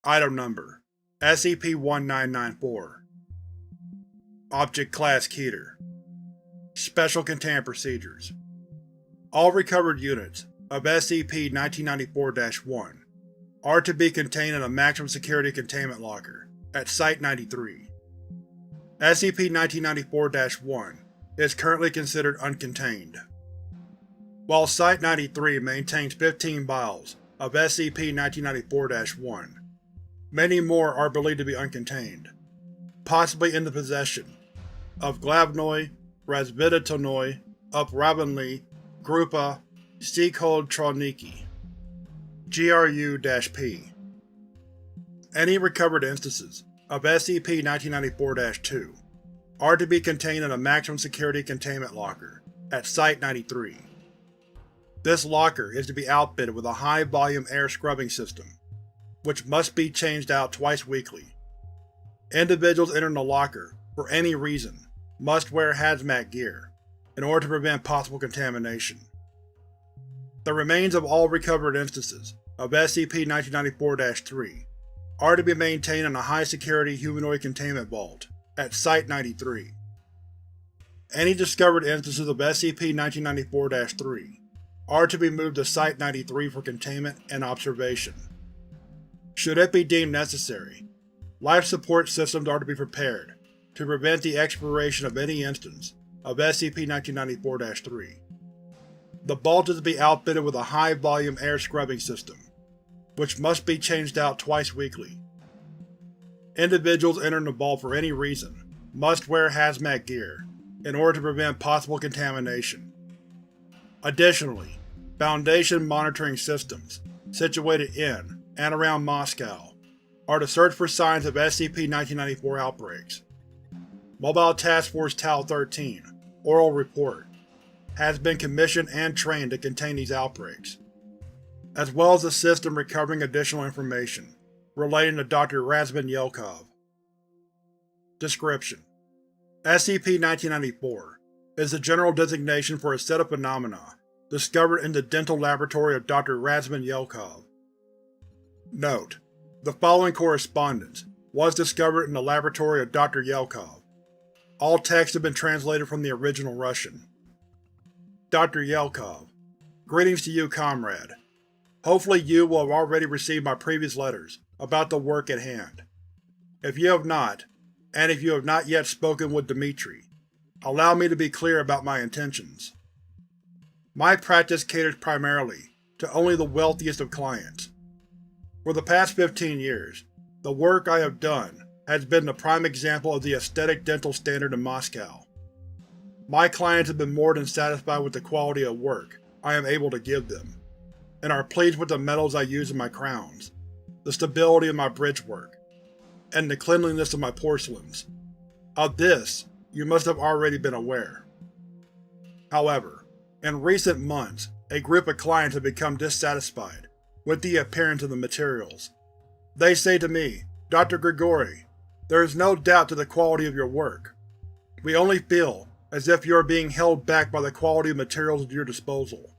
Item Number: SCP-1994. Object Class: Keter. Special Containment Procedures. All recovered units of SCP-1994-1 are to be contained in a maximum security containment locker at Site-93. SCP-1994-1 is currently considered uncontained. While Site-93 maintains 15 vials of SCP-1994-1, many more are believed to be uncontained, possibly in the possession of Glavnoi, Razvidatonoi, Upravanli, Grupa, Sekodtroniki, GRU-P. Any recovered instances of SCP-1994-2 are to be contained in a maximum security containment locker at Site-93. This locker is to be outfitted with a high-volume air scrubbing system, which must be changed out twice weekly. Individuals entering the locker, for any reason, must wear hazmat gear in order to prevent possible contamination. The remains of all recovered instances of SCP-1994-3 are to be maintained in a high-security humanoid containment vault at Site-93. Any discovered instances of SCP-1994-3 are to be moved to Site-93 for containment and observation. Should it be deemed necessary, life support systems are to be prepared to prevent the exploration of any instance of SCP-1994-3. The vault is to be outfitted with a high-volume air scrubbing system, which must be changed out twice weekly. Individuals entering the vault for any reason must wear hazmat gear in order to prevent possible contamination. Additionally, Foundation monitoring systems situated in and around Moscow are to search for signs of SCP-1994 outbreaks. Mobile Task Force Tau-13 Oral Report has been commissioned and trained to contain these outbreaks, as well as assist in recovering additional information relating to Dr. Rasmin Yelkov. Description: SCP-1994 is the general designation for a set of phenomena discovered in the dental laboratory of Dr. Rasmin Yelkov. Note: the following correspondence was discovered in the laboratory of Dr. Yelkov. All texts have been translated from the original Russian. Dr. Yelkov: greetings to you, comrade. Hopefully you will have already received my previous letters about the work at hand. If you have not, and if you have not yet spoken with Dmitri, allow me to be clear about my intentions. My practice caters primarily to only the wealthiest of clients. For the past 15 years, the work I have done has been the prime example of the aesthetic dental standard in Moscow. My clients have been more than satisfied with the quality of work I am able to give them, and are pleased with the metals I use in my crowns, the stability of my bridgework, and the cleanliness of my porcelains. Of this, you must have already been aware. However, in recent months, a group of clients have become dissatisfied with the appearance of the materials. They say to me, "Dr. Grigori, there is no doubt to the quality of your work. We only feel as if you are being held back by the quality of materials at your disposal.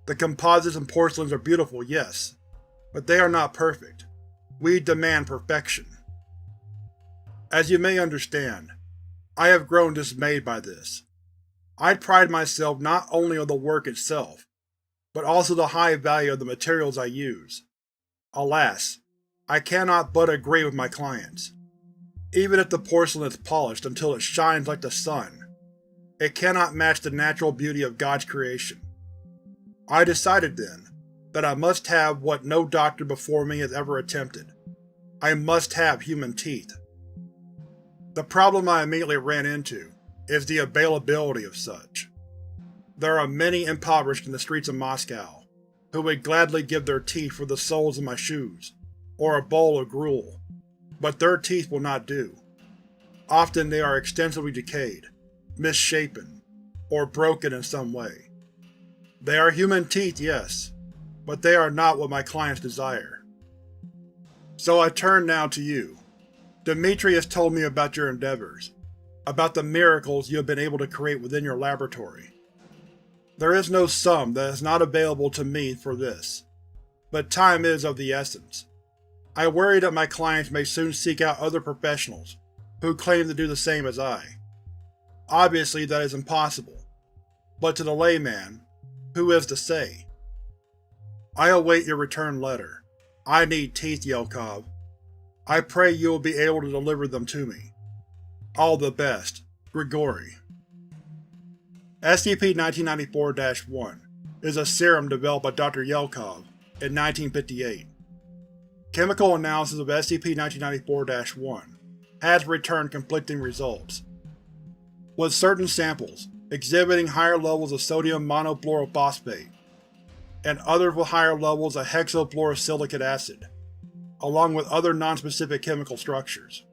The composites and porcelains are beautiful, yes, but they are not perfect. We demand perfection." As you may understand, I have grown dismayed by this. I pride myself not only on the work itself, but also the high value of the materials I use. Alas, I cannot but agree with my clients. Even if the porcelain is polished until it shines like the sun, it cannot match the natural beauty of God's creation. I decided then that I must have what no doctor before me has ever attempted. I must have human teeth. The problem I immediately ran into is the availability of such. There are many impoverished in the streets of Moscow who would gladly give their teeth for the soles of my shoes, or a bowl of gruel, but their teeth will not do. Often they are extensively decayed, misshapen, or broken in some way. They are human teeth, yes, but they are not what my clients desire. So I turn now to you. Dmitri has told me about your endeavors, about the miracles you have been able to create within your laboratory. There is no sum that is not available to me for this, but time is of the essence. I worry that my clients may soon seek out other professionals who claim to do the same as I. Obviously that is impossible, but to the layman, who is to say? I await your return letter. I need teeth, Yelkov. I pray you will be able to deliver them to me. All the best, Grigory. SCP-1994-1 is a serum developed by Dr. Yelkov in 1958. Chemical analysis of SCP-1994-1 has returned conflicting results, with certain samples exhibiting higher levels of sodium monofluorophosphate and others with higher levels of hexafluorosilicate acid, along with other nonspecific chemical structures.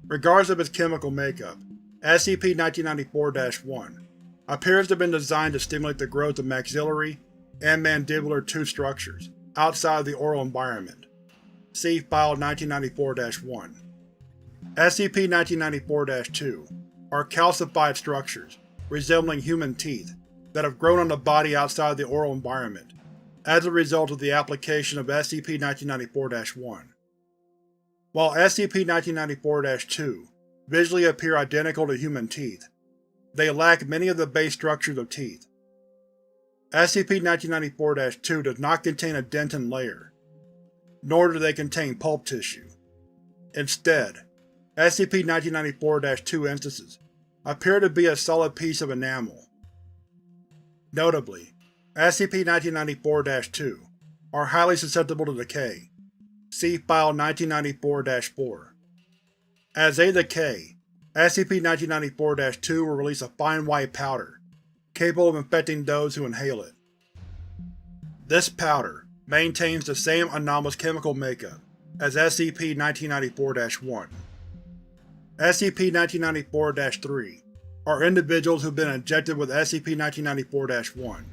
Regardless of its chemical makeup, SCP-1994-1 appears to have been designed to stimulate the growth of maxillary and mandibular tooth structures outside of the oral environment. See File 1994-1. SCP-1994-2 are calcified structures resembling human teeth that have grown on the body outside of the oral environment as a result of the application of SCP-1994-1. While SCP-1994-2 visually appear identical to human teeth, they lack many of the base structures of teeth. SCP-1994-2 does not contain a dentin layer, nor do they contain pulp tissue. Instead, SCP-1994-2 instances appear to be a solid piece of enamel. Notably, SCP-1994-2 are highly susceptible to decay. See File 1994-4. As they decay, SCP-1994-2 will release a fine white powder, capable of infecting those who inhale it. This powder maintains the same anomalous chemical makeup as SCP-1994-1. SCP-1994-3 are individuals who have been injected with SCP-1994-1,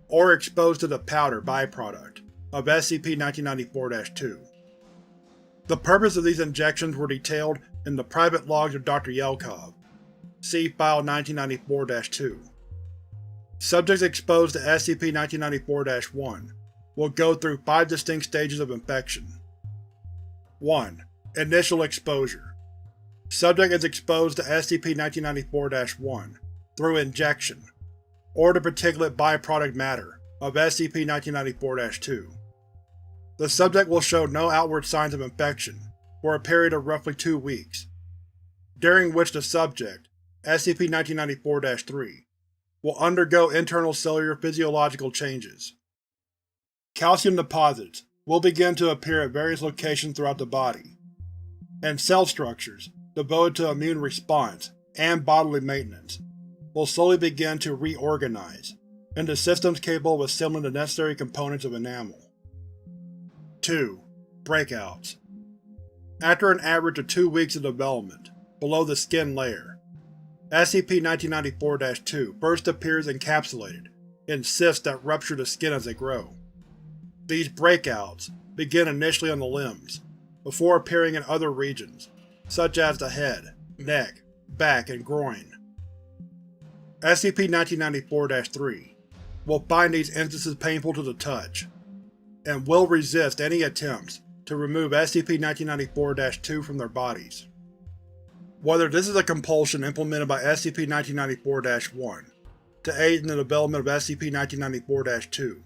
or exposed to the powder byproduct of SCP-1994-2. The purpose of these injections were detailed in the private logs of Dr. Yelkov. See File 1994-2. Subjects exposed to SCP-1994-1 will go through 5 distinct stages of infection. 1. Initial exposure. Subject is exposed to SCP-1994-1 through injection, or the particulate byproduct matter of SCP-1994-2. The subject will show no outward signs of infection for a period of roughly 2 weeks, during which the subject, SCP-1994-3, will undergo internal cellular physiological changes. Calcium deposits will begin to appear at various locations throughout the body, and cell structures devoted to immune response and bodily maintenance will slowly begin to reorganize into systems capable of assembling the necessary components of enamel. 2. Breakouts. After an average of 2 weeks of development below the skin layer, SCP-1994-2 first appears encapsulated in cysts that rupture the skin as they grow. These breakouts begin initially on the limbs, before appearing in other regions, such as the head, neck, back, and groin. SCP-1994-3 will find these instances painful to the touch, and will resist any attempts to remove SCP-1994-2 from their bodies. Whether this is a compulsion implemented by SCP-1994-1 to aid in the development of SCP-1994-2,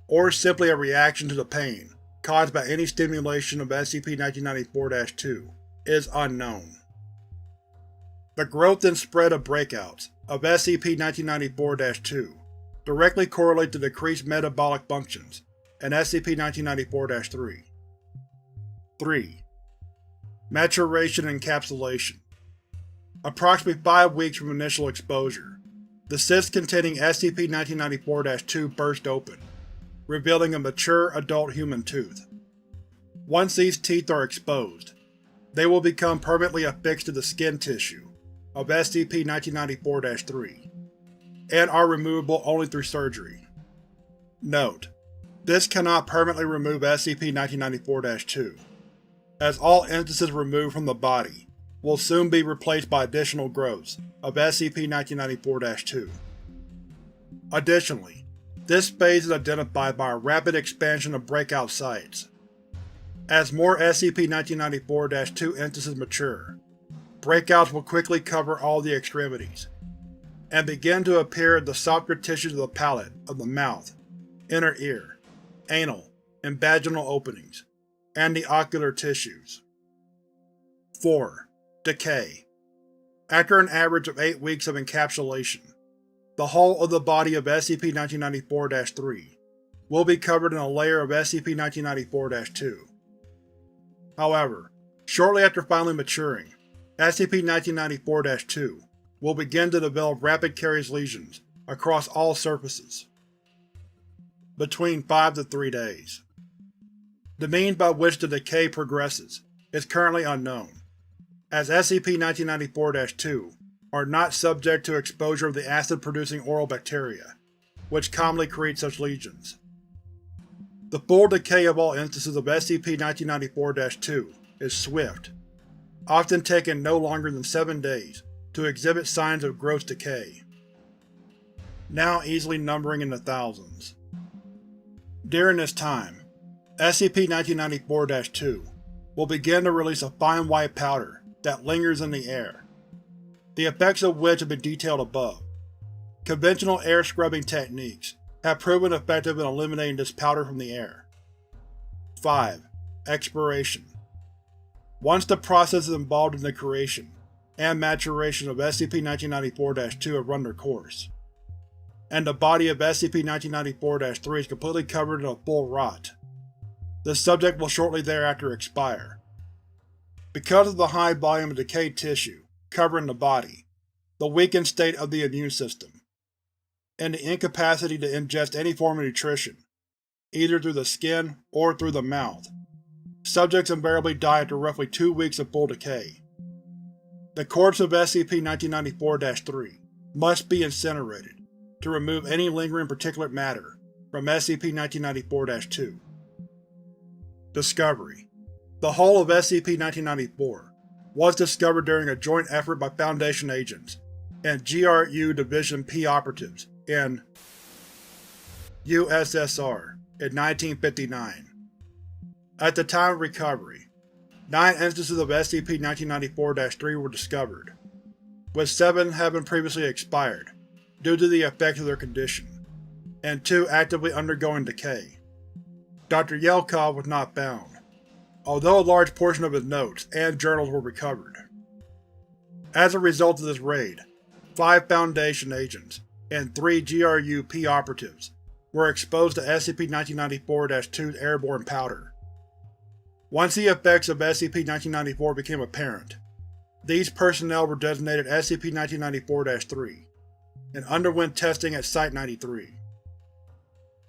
or simply a reaction to the pain caused by any stimulation of SCP-1994-2, is unknown. The growth and spread of breakouts of SCP-1994-2 directly correlate to decreased metabolic functions in SCP-1994-3. 3. Maturation Encapsulation. Approximately 5 weeks from initial exposure, the cysts containing SCP-1994-2 burst open, revealing a mature adult human tooth. Once these teeth are exposed, they will become permanently affixed to the skin tissue of SCP-1994-3, and are removable only through surgery. Note: this cannot permanently remove SCP-1994-2, as all instances removed from the body will soon be replaced by additional growths of SCP-1994-2. Additionally, this phase is identified by a rapid expansion of breakout sites. As more SCP-1994-2 instances mature, breakouts will quickly cover all the extremities, and begin to appear in the softer tissues of the palate, of the mouth, inner ear, anal, and vaginal openings, and the ocular tissues. 4. Decay. After an average of 8 weeks of encapsulation, the whole of the body of SCP-1994-3 will be covered in a layer of SCP-1994-2. However, shortly after finally maturing, SCP-1994-2 will begin to develop rapid carious lesions across all surfaces. Between 5 to 3 days. The means by which the decay progresses is currently unknown, as SCP-1994-2 are not subject to exposure of the acid-producing oral bacteria, which commonly create such lesions. The full decay of all instances of SCP-1994-2 is swift, often taking no longer than 7 days to exhibit signs of gross decay, now easily numbering in the thousands. During this time, SCP-1994-2 will begin to release a fine white powder that lingers in the air, the effects of which have been detailed above. Conventional air scrubbing techniques have proven effective in eliminating this powder from the air. 5. Expiration. Once the processes involved in the creation and maturation of SCP-1994-2 have run their course, and the body of SCP-1994-3 is completely covered in a full rot, the subject will shortly thereafter expire. Because of the high volume of decayed tissue covering the body, the weakened state of the immune system, and the incapacity to ingest any form of nutrition, either through the skin or through the mouth, subjects invariably die after roughly 2 weeks of full decay. The corpse of SCP-1994-3 must be incinerated to remove any lingering particulate matter from SCP-1994-2. Discovery. The whole of SCP-1994 was discovered during a joint effort by Foundation agents and GRU Division P operatives in USSR in 1959. At the time of recovery, 9 instances of SCP-1994-3 were discovered, with 7 having previously expired due to the effects of their condition, and 2 actively undergoing decay. Dr. Yelkov was not found, although a large portion of his notes and journals were recovered. As a result of this raid, 5 Foundation agents and 3 GRU-P operatives were exposed to SCP-1994-2's airborne powder. Once the effects of SCP-1994 became apparent, these personnel were designated SCP-1994-3 and underwent testing at Site-93.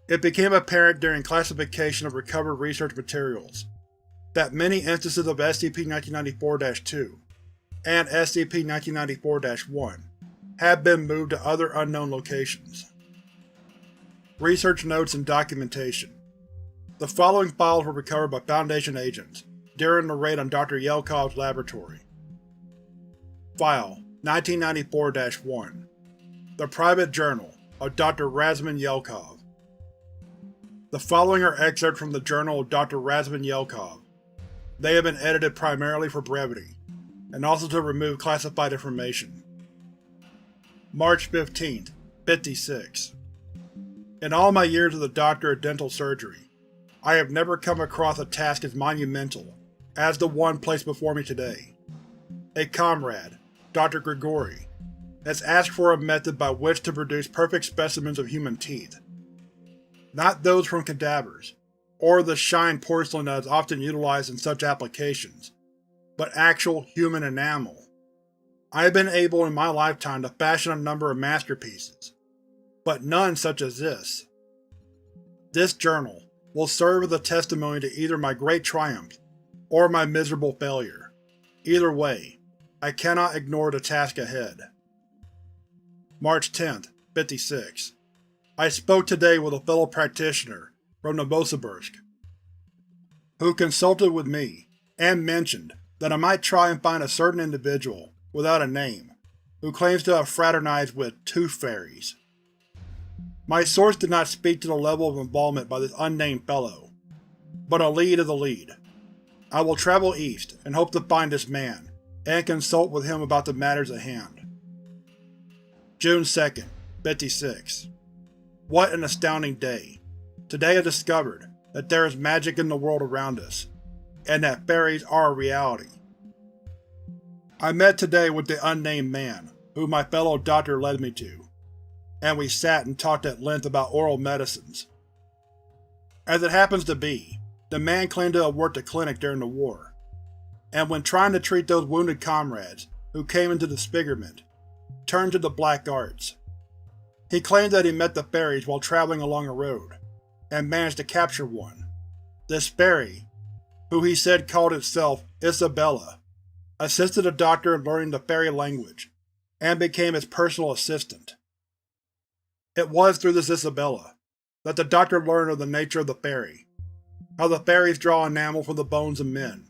It became apparent during classification of recovered research materials that many instances of SCP-1994-2 and SCP-1994-1 have been moved to other unknown locations. Research notes and documentation. The following files were recovered by Foundation agents during the raid on Dr. Yelkov's laboratory. File 1994-1. The Private Journal of Dr. Rasmin Yelkov. The following are excerpts from the Journal of Dr. Rasmin Yelkov. They have been edited primarily for brevity, and also to remove classified information. March 15th, 56. In all my years as a doctor of dental surgery, I have never come across a task as monumental as the one placed before me today. A comrade, Dr. Grigori, has asked for a method by which to produce perfect specimens of human teeth. Not those from cadavers, or the shine porcelain that is often utilized in such applications, but actual human enamel. I have been able in my lifetime to fashion a number of masterpieces, but none such as this. This journal will serve as a testimony to either my great triumph or my miserable failure. Either way, I cannot ignore the task ahead. March 10th, 56. I spoke today with a fellow practitioner from Novosibirsk, who consulted with me and mentioned that I might try and find a certain individual without a name who claims to have fraternized with tooth fairies. My source did not speak to the level of involvement by this unnamed fellow, but a lead is a lead, I will travel east and hope to find this man, and consult with him about the matters at hand. June 2nd, 56. What an astounding day. Today I discovered that there is magic in the world around us, and that fairies are a reality. I met today with the unnamed man, who my fellow doctor led me to, and we sat and talked at length about oral medicines. As it happens to be, the man claimed to have worked a clinic during the war, and when trying to treat those wounded comrades who came into disfigurement, turned to the black arts. He claimed that he met the fairies while traveling along a road, and managed to capture one. This fairy, who he said called itself Isabella, assisted the doctor in learning the fairy language, and became his personal assistant. It was through this Isabella that the doctor learned of the nature of the fairy, how the fairies draw enamel from the bones of men,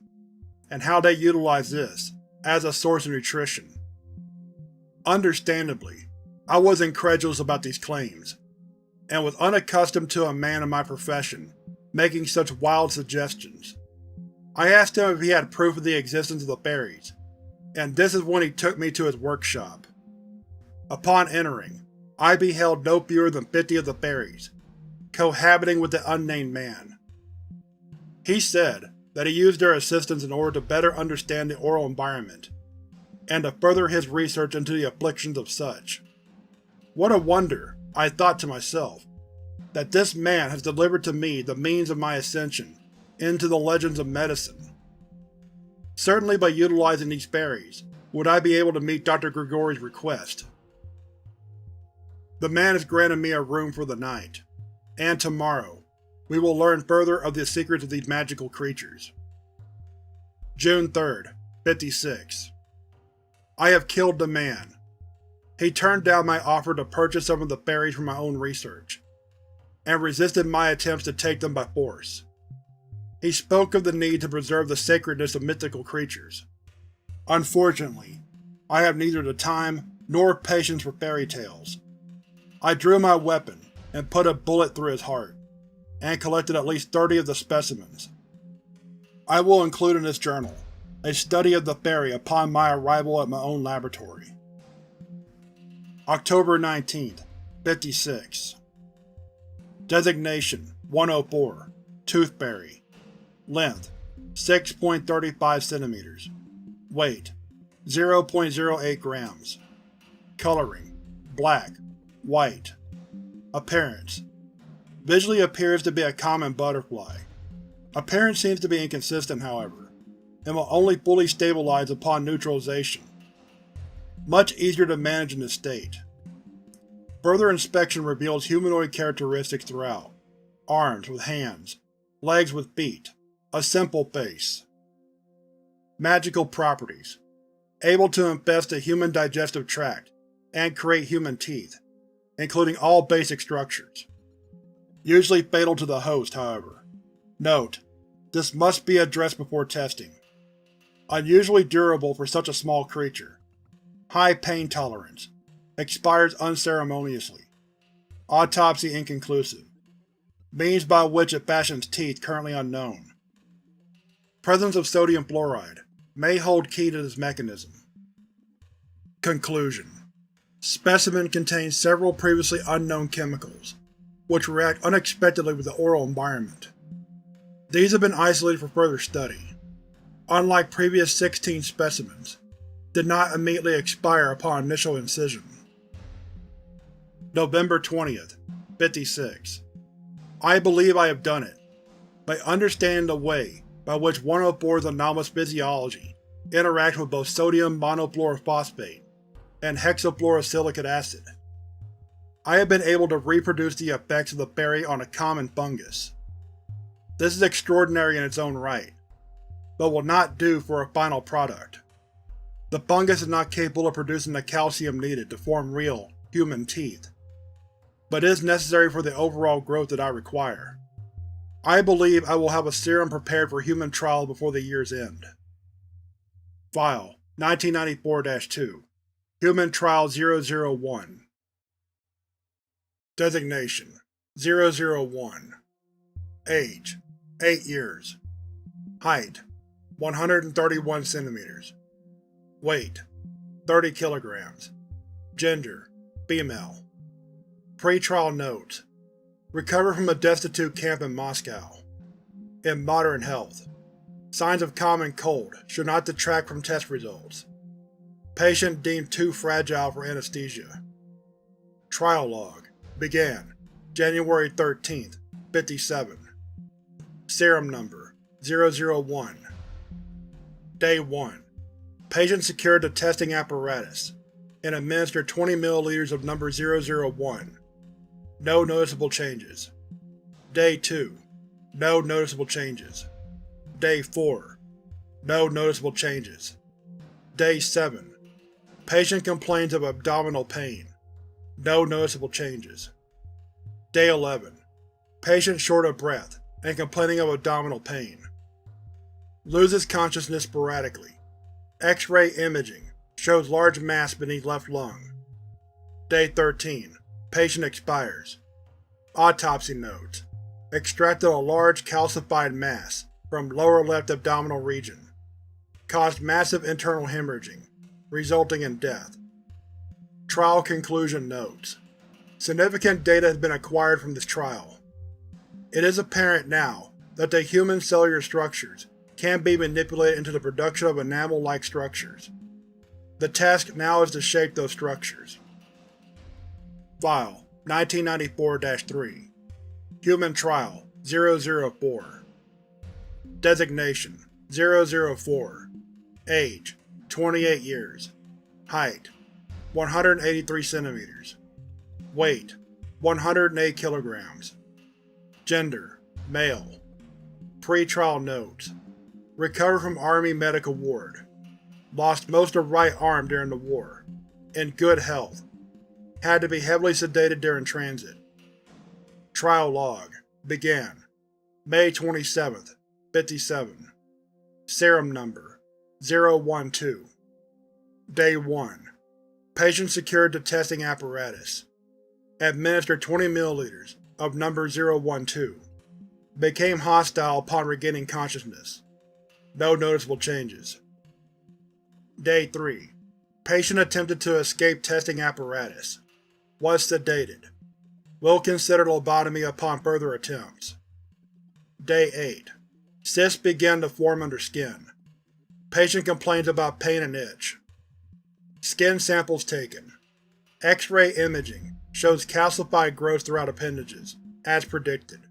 and how they utilize this as a source of nutrition. Understandably, I was incredulous about these claims, and was unaccustomed to a man in my profession making such wild suggestions. I asked him if he had proof of the existence of the fairies, and this is when he took me to his workshop. Upon entering, I beheld no fewer than 50 of the fairies, cohabiting with the unnamed man. He said that he used their assistance in order to better understand the oral environment, and to further his research into the afflictions of such. What a wonder, I thought to myself, that this man has delivered to me the means of my ascension into the legends of medicine. Certainly by utilizing these fairies would I be able to meet Dr. Grigori's request. The man has granted me a room for the night, and tomorrow we will learn further of the secrets of these magical creatures. June 3rd, 56. I have killed the man. He turned down my offer to purchase some of the fairies for my own research, and resisted my attempts to take them by force. He spoke of the need to preserve the sacredness of mythical creatures. Unfortunately, I have neither the time nor patience for fairy tales. I drew my weapon and put a bullet through his heart, and collected at least 30 of the specimens. I will include in this journal a study of the fairy upon my arrival at my own laboratory. October 19th, 56. Designation: 104, Tooth Fairy. Length: 6.35 cm. Weight: 0.08 grams. Coloring: black, white. Appearance: visually appears to be a common butterfly. Appearance seems to be inconsistent, however, and will only fully stabilize upon neutralization. Much easier to manage in this state. Further inspection reveals humanoid characteristics throughout: arms with hands, legs with feet, a simple face. Magical properties: able to infest the human digestive tract and create human teeth, including all basic structures. Usually fatal to the host, however. Note: this must be addressed before testing. Unusually durable for such a small creature. High pain tolerance. Expires unceremoniously. Autopsy inconclusive. Means by which it fashions teeth currently unknown. Presence of sodium fluoride may hold key to this mechanism. Conclusion: specimen contains several previously unknown chemicals, which react unexpectedly with the oral environment. These have been isolated for further study. Unlike previous 16 specimens, did not immediately expire upon initial incision. November 20th, 56. I believe I have done it, by understanding the way by which 104's anomalous physiology interacts with both sodium monofluorophosphate and hexafluorosilicate acid. I have been able to reproduce the effects of the fairy on a common fungus. This is extraordinary in its own right, but will not do for a final product. The fungus is not capable of producing the calcium needed to form real, human teeth, but is necessary for the overall growth that I require. I believe I will have a serum prepared for human trial before the year's end. File 1994-2 Human Trial 001. Designation: 001. Age: 8 years. Height: 131 cm. Weight: 30 kg. Gender: female. Pre-trial notes: recovered from a destitute camp in Moscow. In moderate health. Signs of common cold should not detract from test results. Patient deemed too fragile for anesthesia. Trial log: began January 13th, 57. Serum number: 001. Day 1. Patient secured the testing apparatus and administered 20 ml of number 001. No noticeable changes. Day 2. No noticeable changes. Day 4. No noticeable changes. Day 7. Patient complains of abdominal pain. No noticeable changes. Day 11. Patient short of breath and complaining of abdominal pain. Loses consciousness sporadically. X-ray imaging shows large mass beneath left lung. Day 13. Patient expires. Autopsy notes: extracted a large calcified mass from lower left abdominal region. Caused massive internal hemorrhaging, resulting in death. Trial conclusion notes: significant data has been acquired from this trial. It is apparent now that the human cellular structures can be manipulated into the production of enamel-like structures. The task now is to shape those structures. File 1994-3. Human Trial 004. Designation: 004. Age: 28 years. Height: 183 cm. Weight: 108 kg. Gender: male. Pre-trial notes: recovered from Army medical ward. Lost most of right arm during the war. In good health. Had to be heavily sedated during transit. Trial log: began May 27th, 57. Serum number: 012. Day 1. Patient secured the testing apparatus. Administered 20 ml of number 012. Became hostile upon regaining consciousness. No noticeable changes. Day 3. Patient attempted to escape testing apparatus. Was sedated. Will consider lobotomy upon further attempts. Day 8. Cysts began to form under skin. Patient complains about pain and itch. Skin samples taken. X-ray imaging shows calcified growth throughout appendages, as predicted.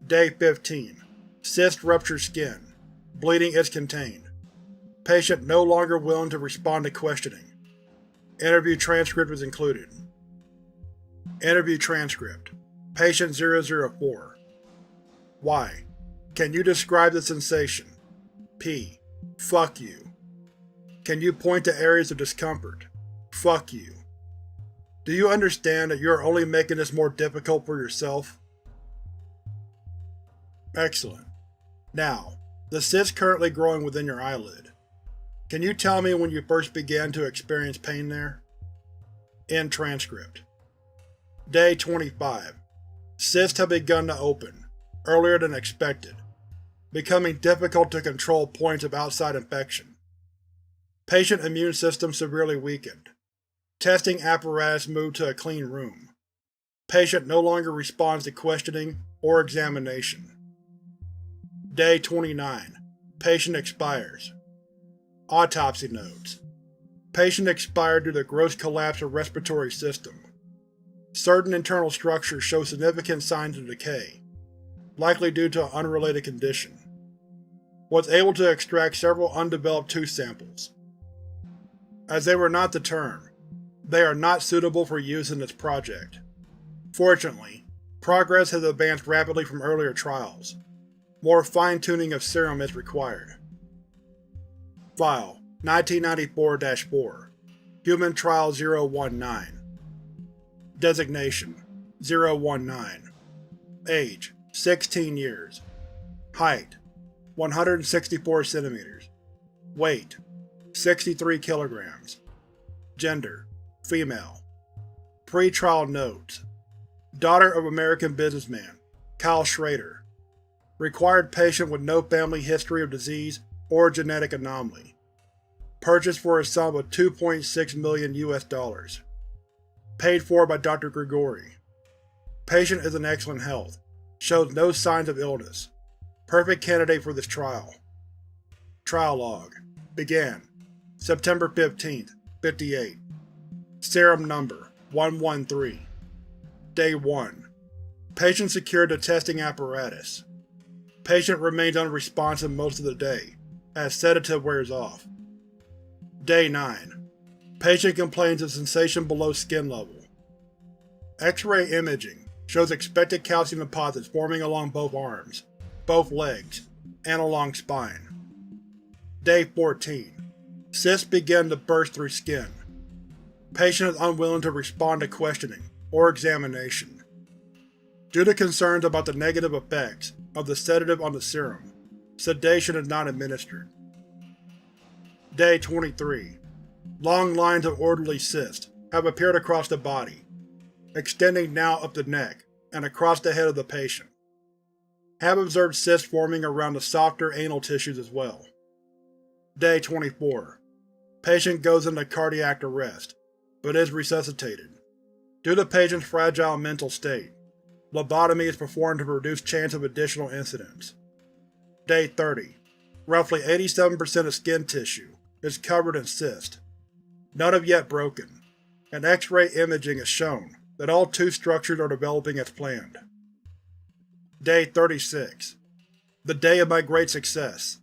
Day 15. Cyst rupture skin. Bleeding is contained. Patient no longer willing to respond to questioning. Interview transcript is included. Interview transcript: Patient 004. Y. Can you describe the sensation? P. Fuck you. Can you point to areas of discomfort? Fuck you. Do you understand that you are only making this more difficult for yourself? Excellent. Now, the cyst currently growing within your eyelid. Can you tell me when you first began to experience pain there? End transcript. Day 25. Cysts have begun to open, earlier than expected, becoming difficult to control points of outside infection. Patient immune system severely weakened. Testing apparatus moved to a clean room. Patient no longer responds to questioning or examination. Day 29. Patient expires. Autopsy notes: patient expired due to gross collapse of respiratory system. Certain internal structures show significant signs of decay, likely due to an unrelated condition. Was able to extract several undeveloped tooth samples. As they were not the term, they are not suitable for use in this project. Fortunately, progress has advanced rapidly from earlier trials. More fine-tuning of serum is required. File 1994-4. Human Trial 019. Designation: 019. Age: 16 years. Height: 164 cm. Weight: 63 kg. Gender: female. Pre-trial notes: daughter of American businessman Kyle Schrader. Required patient with no family history of disease or genetic anomaly. Purchased for a sum of $2.6 million US. Paid for by Dr. Grigori. Patient is in excellent health. Shows no signs of illness. Perfect candidate for this trial. Trial log. Began September 15th, 58. Serum number 113. Day 1. Patient secured the testing apparatus. Patient remains unresponsive most of the day, as sedative wears off. Day 9. Patient complains of sensation below skin level. X-ray imaging shows expected calcium deposits forming along both arms, both legs, and along spine. Day 14. Cysts begin to burst through skin. Patient is unwilling to respond to questioning or examination. Due to concerns about the negative effects of the sedative on the serum, sedation is not administered. Day 23. Long lines of orderly cysts have appeared across the body, extending now up the neck and across the head of the patient. Have observed cysts forming around the softer anal tissues as well. Day 24. Patient goes into cardiac arrest, but is resuscitated. Due to patient's fragile mental state, lobotomy is performed to reduce chance of additional incidents. Day 30. Roughly 87% of skin tissue is covered in cysts. None have yet broken, and X-ray imaging has shown that all tooth structures are developing as planned. Day 36. The day of my great success.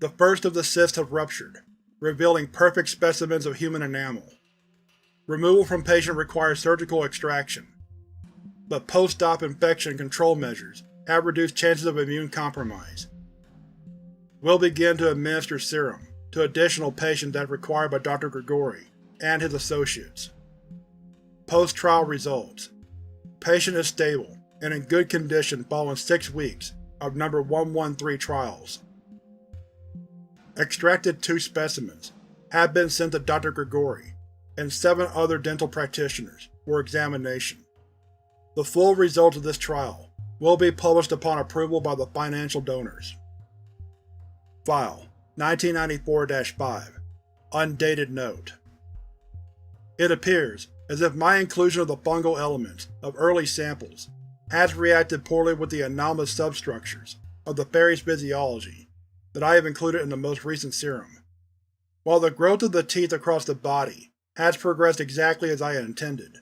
The first of the cysts have ruptured, revealing perfect specimens of human enamel. Removal from patient requires surgical extraction, but post-op infection control measures have reduced chances of immune compromise. Will begin to administer serum to additional patients as required by Dr. Grigori and his associates. Post-trial results. Patient is stable and in good condition following 6 weeks of number 113 trials. Extracted 2 specimens have been sent to Dr. Grigori and 7 other dental practitioners for examination. The full results of this trial will be published upon approval by the financial donors. File 1994-5. Undated Note. It appears as if my inclusion of the fungal elements of early samples has reacted poorly with the anomalous substructures of the fairy's physiology that I have included in the most recent serum. While the growth of the teeth across the body has progressed exactly as I had intended,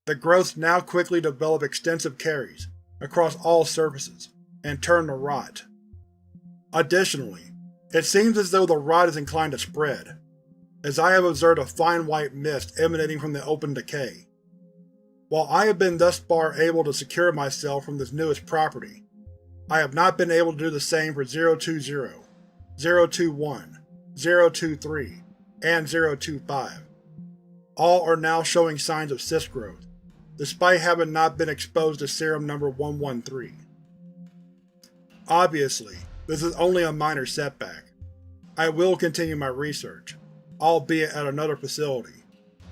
the growths now quickly develop extensive caries across all surfaces and turn to rot. Additionally, it seems as though the rot is inclined to spread, as I have observed a fine white mist emanating from the open decay. While I have been thus far able to secure myself from this newest property, I have not been able to do the same for 020, 021, 023, and 025. All are now showing signs of cyst growth, despite having not been exposed to serum number 113. Obviously, this is only a minor setback. I will continue my research, albeit at another facility,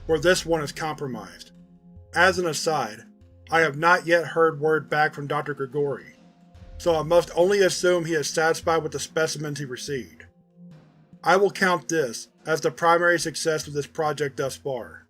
where this one is compromised. As an aside, I have not yet heard word back from Dr. Grigori, so I must only assume he is satisfied with the specimens he received. I will count this as the primary success of this project thus far.